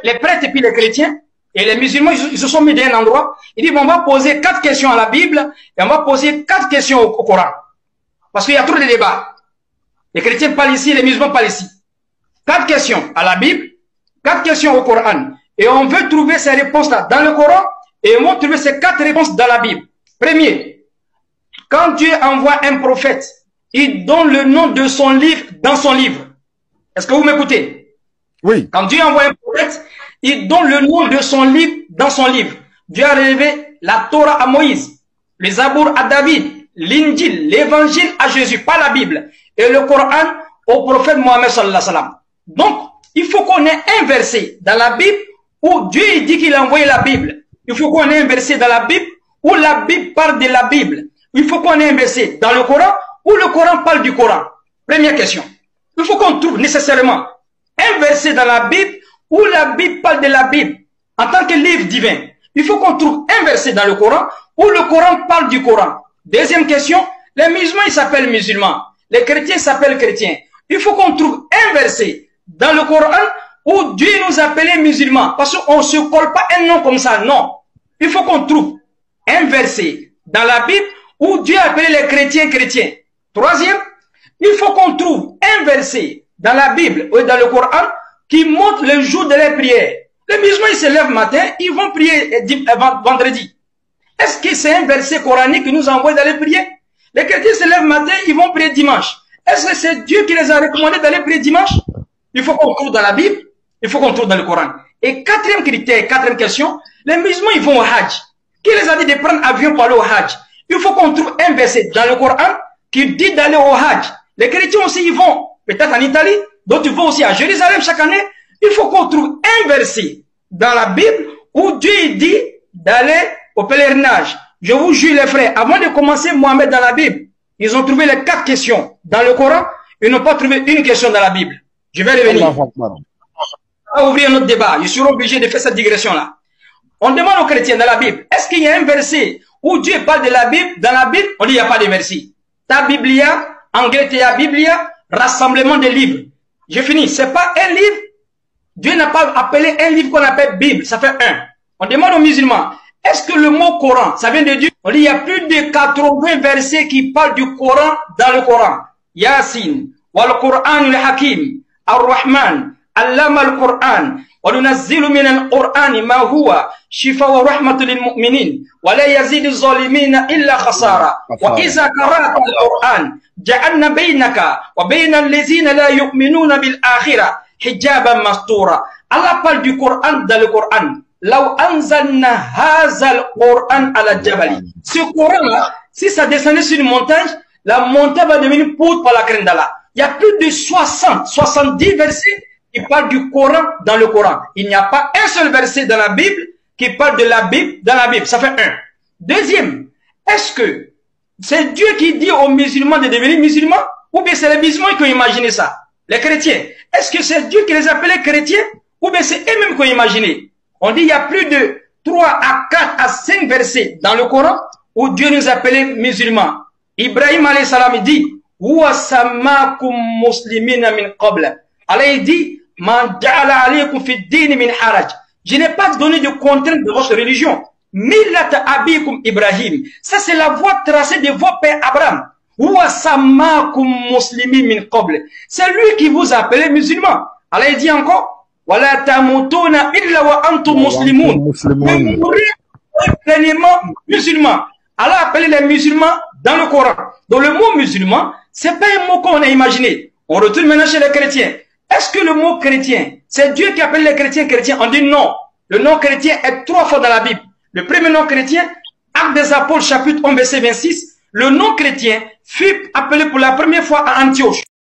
les prêtres et puis les chrétiens et les musulmans, ils se sont mis d'un endroit. Ils disent, on va poser 4 questions à la Bible et on va poser 4 questions au Coran. Parce qu'il y a trop de débats. Les chrétiens parlent ici, les musulmans parlent ici. 4 questions à la Bible, 4 questions au Coran. Et on veut trouver ces réponses-là dans le Coran et on va trouver ces 4 réponses dans la Bible. Premier, quand Dieu envoie un prophète, il donne le nom de son livre dans son livre. Est-ce que vous m'écoutez? Oui. Quand Dieu envoie un prophète, il donne le nom de son livre dans son livre. Dieu a révélé la Torah à Moïse, les Zabour à David, l'Injil, l'Évangile à Jésus, pas la Bible, et le Coran au prophète Mohammed sallallahu alayhi wa sallam. Donc, il faut qu'on ait un verset dans la Bible où Dieu dit qu'il a envoyé la Bible. Il faut qu'on ait un verset dans la Bible où la Bible parle de la Bible. Il faut qu'on ait un verset dans le Coran où le Coran parle du Coran. Première question. Il faut qu'on trouve nécessairement un verset dans la Bible où la Bible parle de la Bible en tant que livre divin. Il faut qu'on trouve un verset dans le Coran où le Coran parle du Coran. Deuxième question, les musulmans ils s'appellent musulmans, les chrétiens s'appellent chrétiens. Il faut qu'on trouve un verset dans le Coran où Dieu nous appelait musulmans, parce qu'on ne se colle pas un nom comme ça, non. Il faut qu'on trouve un verset dans la Bible où Dieu appelait les chrétiens chrétiens. Troisième, il faut qu'on trouve un verset dans la Bible ou dans le Coran qui montre le jour de les prières. Les musulmans, ils se lèvent matin, ils vont prier vendredi. Est-ce que c'est un verset coranique qui nous envoie d'aller prier? Les chrétiens se lèvent matin, ils vont prier dimanche. Est-ce que c'est Dieu qui les a recommandé d'aller prier dimanche? Il faut qu'on trouve dans la Bible, il faut qu'on trouve dans le Coran. Et quatrième critère, quatrième question, les musulmans, ils vont au Hajj. Qui les a dit de prendre avion pour aller au Hajj? Il faut qu'on trouve un verset dans le Coran qui dit d'aller au Hajj. Les chrétiens aussi, ils vont peut-être en Italie, d'autres vont aussi à Jérusalem chaque année. Il faut qu'on trouve un verset dans la Bible où Dieu dit d'aller au pèlerinage. Je vous jure les frères, avant de commencer Mohammed dans la Bible, ils ont trouvé les 4 questions dans le Coran, ils n'ont pas trouvé une question dans la Bible. Je vais revenir. On va ouvrir un autre débat. Je serai obligé de faire cette digression-là. On demande aux chrétiens dans la Bible, est-ce qu'il y a un verset où Dieu parle de la Bible? Dans la Bible, on dit il n'y a pas de verset. Ta Biblia, anglais ta Biblia, rassemblement de livres. Je finis. C'est pas un livre. Dieu n'a pas appelé un livre qu'on appelle Bible. Ça fait un. On demande aux musulmans, est-ce que le mot Coran, ça vient de Dieu? On dit il y a plus de 80 versets qui parlent du Coran dans le Coran. Yasin, wal Qur'an al-Hakim, ar-Rahman, allama al-Qur'an, wa nunazzilu min al-Qur'ani ma huwa shifa wa rahmatu lil mu'minin, wa la yazidu zalimina illa khasara. Wa iza qara'ta al-Qur'an, ja'alna baynaka wa bayna allazina la yu'minuna bil akhirah hijaban mastura. Allah parle du Coran dans le Coran. Law anzalna hazal Qur'an ala jabali. Ce Coran-là, si ça descendait sur une montagne, la montagne va devenir poudre par la crème d'Allah. Il y a plus de 70 versets qui parlent du Coran dans le Coran. Il n'y a pas un seul verset dans la Bible qui parle de la Bible dans la Bible. Ça fait un. Deuxième, est-ce que c'est Dieu qui dit aux musulmans de devenir musulmans ou bien c'est les musulmans qui ont imaginé ça? Les chrétiens. Est-ce que c'est Dieu qui les appelait chrétiens ou bien c'est eux-mêmes qui ont imaginé? On dit il y a plus de 3 à 4 à 5 versets dans le Coran où Dieu nous appelait musulmans. Ibrahim alayhi salam dit Huwa samakum muslimina min qabla. Allah il dit Man ja'ala alaykum fi din min haraj. Je n'ai pas donné de contrainte de votre religion. Millat abikum Ibrahim. Ça c'est la voie tracée de votre père Abraham. Huwa samakum muslimin min qabla. C'est lui qui vous appelait musulmans. Allah il dit encore Wala tamutuna illa wa antum muslimun. Vous mourrez pleinement musulmans. Allah a appelé les musulmans dans le Coran. Donc le mot musulman, c'est pas un mot qu'on a imaginé. On retourne maintenant chez les chrétiens. Est-ce que le mot chrétien, c'est Dieu qui appelle les chrétiens chrétiens? On dit non. Le nom chrétien est 3 fois dans la Bible. Le premier nom chrétien, Actes des Apôtres, chapitre 1, verset 26. Le nom chrétien fut appelé pour la première fois à Antioche.